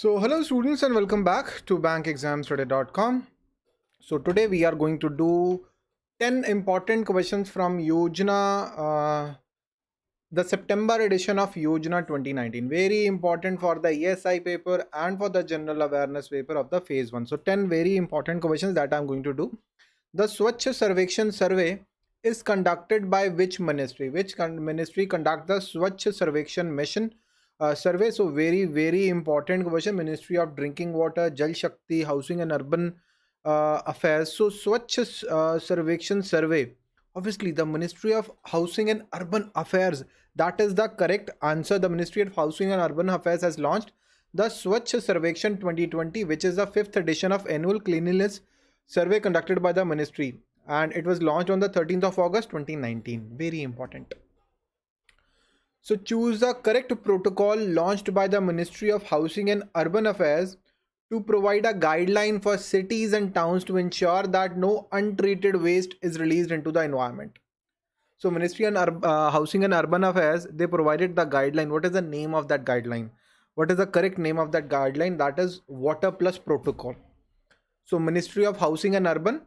So hello students and welcome back to BankExamsToday.com. So today we are going to do 10 important questions from Yojana, the September edition of Yojana 2019. Very important for the ESI paper and for the general awareness paper of the phase 1. So 10 very important questions that I'm going to do. The Swachh Sarvekshan survey is conducted by which ministry? Which ministry conduct the Swachh Sarvekshan mission? Survey. So very important question. Ministry of Drinking Water, Jal Shakti, Housing and Urban Affairs. So Swachh Sarvekshan survey, obviously the Ministry of Housing and Urban Affairs, that is the correct answer. The Ministry of Housing and Urban Affairs has launched the Swachh Sarvekshan 2020, which is the 5th edition of annual cleanliness survey conducted by the ministry, and it was launched on the 13th of August 2019. Very important. So choose the correct protocol launched by the Ministry of Housing and Urban Affairs to provide a guideline for cities and towns to ensure that no untreated waste is released into the environment. So Ministry of Housing and Urban Affairs, they provided the guideline. What is the name of that guideline? What is the correct name of that guideline? That is Water Plus Protocol. So Ministry of Housing and Urban,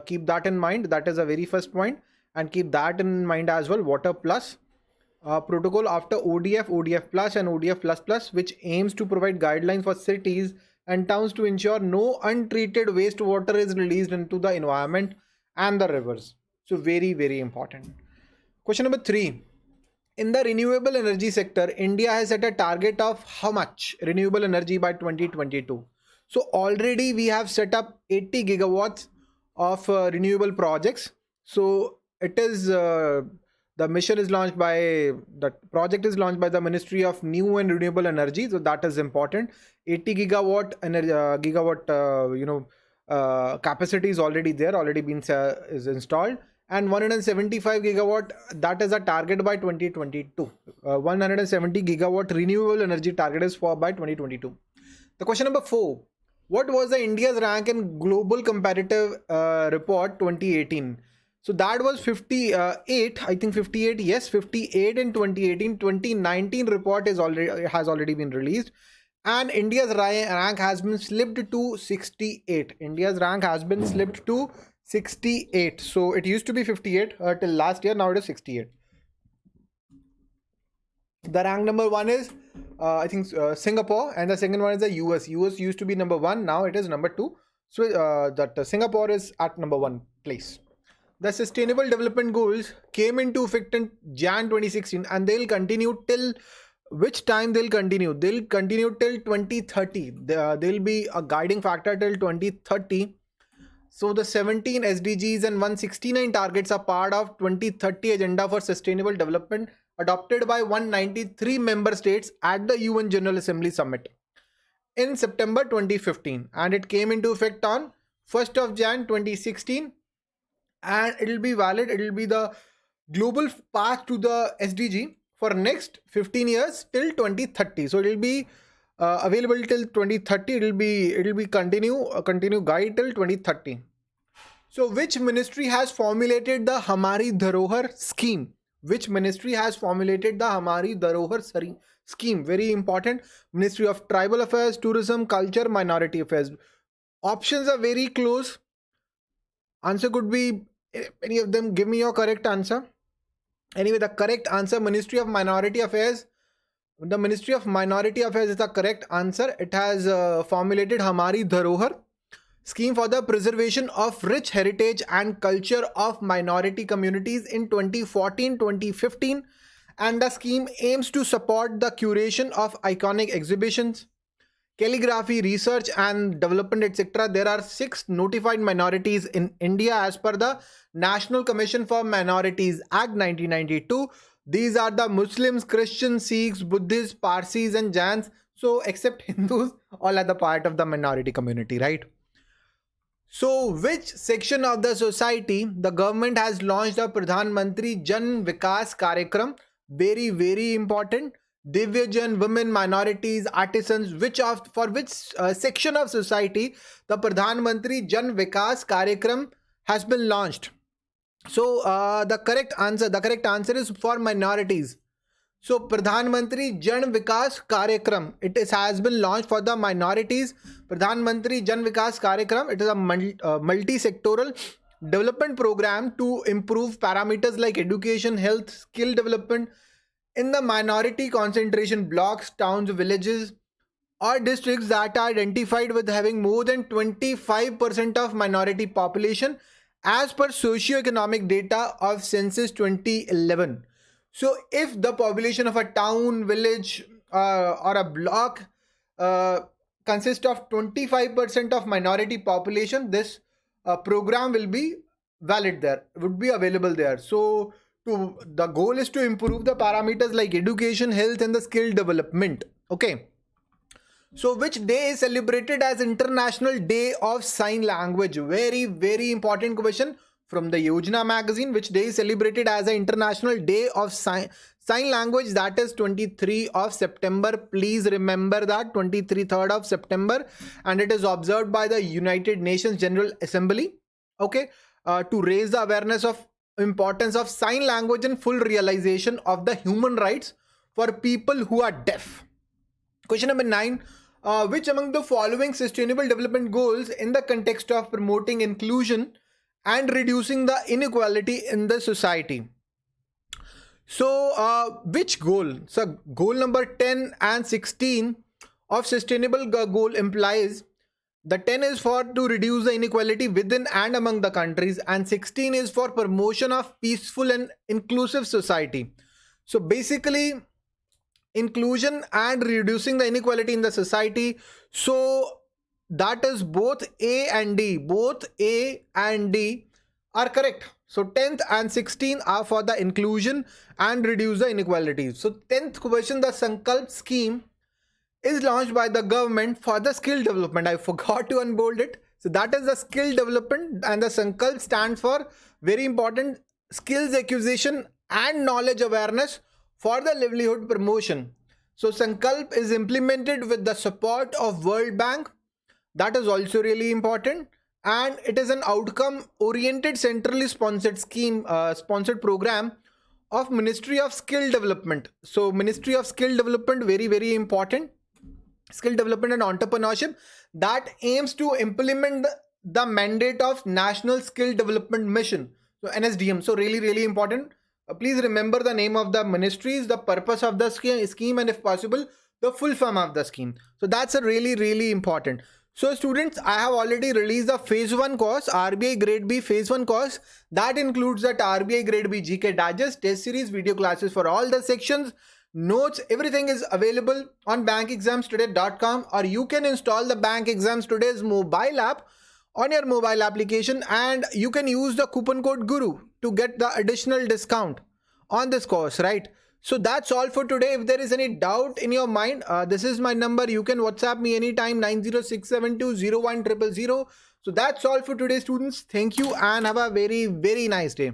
keep that in mind. That is the very first point, and keep that in mind as well. Water Plus protocol after ODF, ODF Plus and ODF Plus Plus, which aims to provide guidelines for cities and towns to ensure no untreated wastewater is released into the environment and the rivers. So very important. Question number 3. In the renewable energy sector, India has set a target of how much renewable energy by 2022? So already we have set up 80 gigawatts of renewable projects. So it is the mission is launched by, the project is launched by the Ministry of New and Renewable Energy. So that is important. 80 gigawatt capacity is already there, already been is installed, and 175 gigawatt, that is a target by 2022. 170 gigawatt renewable energy target is for by 2022. The question number 4. What was the India's rank in Global Comparative Report 2018? So that was 58, I think 58, yes, 58 in 2018. 2019 report has already been released, and India's rank has been slipped to 68. India's rank has been slipped to 68. So it used to be 58 till last year, now it is 68. The rank number 1 is I think Singapore, and the second one is the US. US used to be number 1, now it is number 2. So that Singapore is at number 1 place. The Sustainable Development Goals came into effect in Jan 2016, and they'll continue till which time they'll continue? They'll continue till 2030. They'll be a guiding factor till 2030. So the 17 SDGs and 169 targets are part of 2030 Agenda for Sustainable Development, adopted by 193 member states at the UN General Assembly Summit in September 2015, and it came into effect on 1st of Jan 2016, and it will be valid. It will be the global path to the SDG for next 15 years till 2030. So it will be available till 2030. It will be continue guide till 2030. So which ministry has formulated the Hamari Dharohar scheme? Which ministry has formulated the Hamari Dharohar scheme? Very important. Ministry of Tribal Affairs, Tourism, Culture, Minority Affairs. Options are very close. Answer could be any of them. Give me your correct answer. Anyway, the correct answer, Ministry of Minority Affairs. The Ministry of Minority Affairs is the correct answer. It has formulated Hamari Dharohar scheme for the preservation of rich heritage and culture of minority communities in 2014-2015, and the scheme aims to support the curation of iconic exhibitions, calligraphy, research and development, etc. There are 6 notified minorities in India as per the National Commission for Minorities Act 1992. These are the Muslims, Christians, Sikhs, Buddhists, Parsis and Jains. So except Hindus, all are the part of the minority community, right? So which section of the society the government has launched the Pradhan Mantri Jan Vikas Karyakram? Very important. Divyajan, women, minorities, artisans, for which section of society the Pradhan Mantri Jan Vikas Karyakram has been launched? So the correct answer is for minorities. So Pradhan Mantri Jan Vikas Karyakram, has been launched for the minorities. Pradhan Mantri Jan Vikas Karyakram, it is a multi-sectoral development program to improve parameters like education, health, skill development in the minority concentration blocks, towns, villages, or districts that are identified with having more than 25% of minority population as per socio-economic data of census 2011. So if the population of a town, village, or a block consists of 25% of minority population, this program will be valid there, would be available there. So the goal is to improve the parameters like education, health, and the skill development. Okay. So which day is celebrated as International Day of Sign Language? Very, very important question from the Yojana magazine. Which day is celebrated as an International Day of Sign Language? That is 23 of September. Please remember that, 23rd of September. And it is observed by the United Nations General Assembly. Okay. To raise the awareness of importance of sign language and full realization of the human rights for people who are deaf. Question number 9. Which among the following sustainable development goals in the context of promoting inclusion and reducing the inequality in the society? So which goal? So goal number 10 and 16 of sustainable goal implies the 10 is for to reduce the inequality within and among the countries, and 16 is for promotion of peaceful and inclusive society. So basically, inclusion and reducing the inequality in the society. So that is both A and D. Both A and D are correct. So 10th and 16 are for the inclusion and reduce the inequality. So 10th question, the Sankalp scheme is launched by the government for the skill development. I forgot to unbold it. So that is the skill development, and the Sankalp stands for very important skills acquisition and knowledge awareness for the livelihood promotion. So Sankalp is implemented with the support of World Bank. That is also really important. And it is an outcome oriented centrally sponsored scheme, sponsored program of Ministry of Skill Development. So Ministry of Skill Development, very, very important. Skill development and entrepreneurship that aims to implement the mandate of National Skill Development Mission. So NSDM. So really, really important. Please remember the name of the ministries, the purpose of the scheme, and if possible, the full form of the scheme. So that's a really, really important. So students, I have already released the phase 1 course, RBI grade B phase 1 course. That includes that RBI grade B GK digest, test series, video classes for all the sections, notes, everything is available on BankExamsToday.com, or you can install the BankExamsToday's mobile app on your mobile application, and you can use the coupon code GURU to get the additional discount on this course, right? So that's all for today. If there is any doubt in your mind, this is my number. You can WhatsApp me anytime, 906720100. So that's all for today, students. Thank you and have a very, very nice day.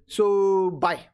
So bye.